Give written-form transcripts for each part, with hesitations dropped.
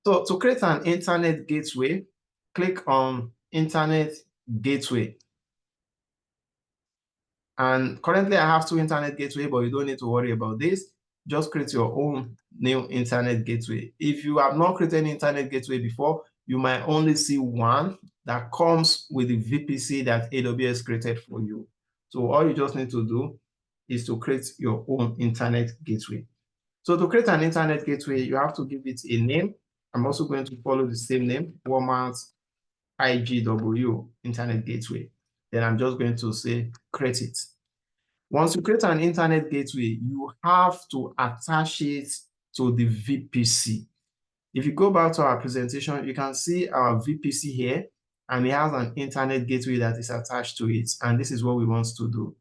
So to create an internet gateway, click on Internet Gateway. And currently I have 2 internet gateway, but you don't need to worry about this. Just create your own new internet gateway. If you have not created an internet gateway before, you might only see one that comes with the VPC that AWS created for you. So all you just need to do is to create your own internet gateway. So to create an internet gateway, you have to give it a name. I'm also going to follow the same name, Walmart IGW Internet Gateway. Then I'm just going to say create it. Once you create an internet gateway, you have to attach it to the VPC. If you go back to our presentation, you can see our VPC here, and it has an internet gateway that is attached to it. And this is what we want to do.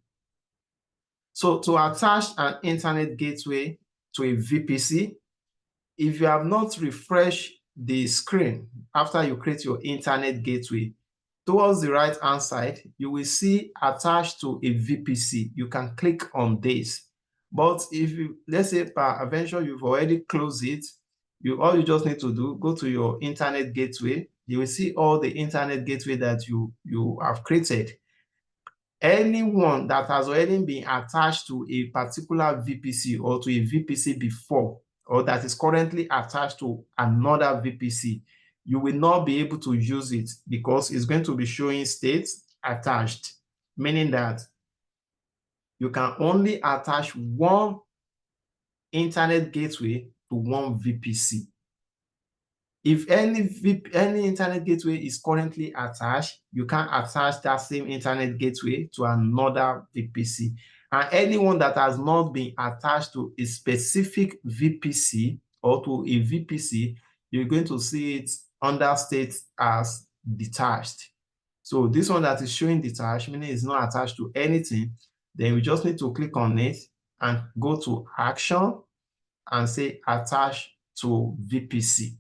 So to attach an internet gateway to a VPC, if you have not refreshed the screen after you create your internet gateway, towards the right hand side, you will see attached to a VPC. You can click on this. But if you, let's say peradventure, you've already closed it, all you just need to do, go to your internet gateway. You will see all the internet gateway that you have created. Anyone that has already been attached to a particular VPC or to a VPC before, or that is currently attached to another VPC, you will not be able to use it because it's going to be showing state attached, meaning that you can only attach one internet gateway to one VPC. If any internet gateway is currently attached, you can attach that same internet gateway to another VPC. And anyone that has not been attached to a specific VPC or to a VPC, you're going to see it under state as detached. So this one that is showing detached, meaning it's not attached to anything, then we just need to click on it and go to action and say attach to VPC.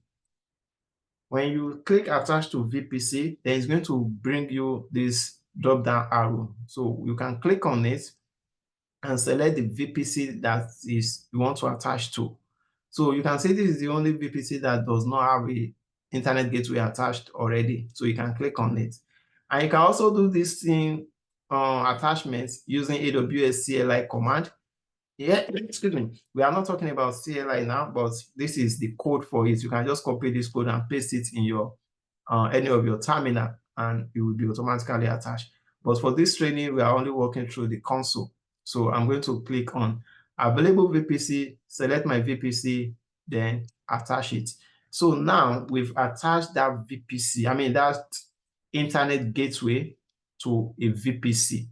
When you click attach to VPC, then it's going to bring you this drop down arrow. So you can click on it and select the VPC that is you want to attach to. So you can see this is the only VPC that does not have a internet gateway attached already. So you can click on it. And you can also do this thing attachments using AWS CLI command. Yeah, excuse me. We are not talking about CLI now, but this is the code for it. You can just copy this code and paste it in your any of your terminal, and it will be automatically attached. But for this training, we are only working through the console. So I'm going to click on available VPC, select my VPC, then attach it. So now we've attached that VPC, I mean that internet gateway to a VPC.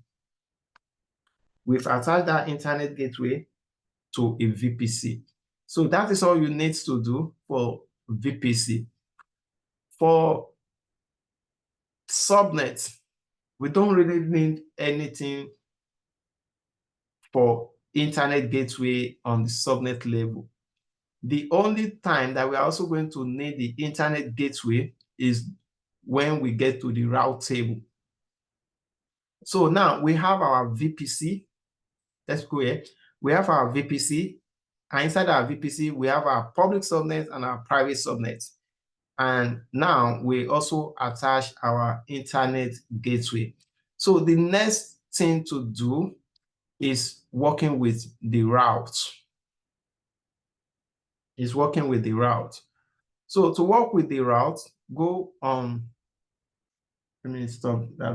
We've attached that internet gateway to a VPC. So that is all you need to do for VPC. For subnet, we don't really need anything for internet gateway on the subnet level. The only time that we're also going to need the internet gateway is when we get to the route table. So now we have our VPC. Let's go here. We have our VPC, and inside our VPC, we have our public subnet and our private subnet. And now we also attach our internet gateway. So the next thing to do is working with the route. So to work with the route, go on. Let me stop that.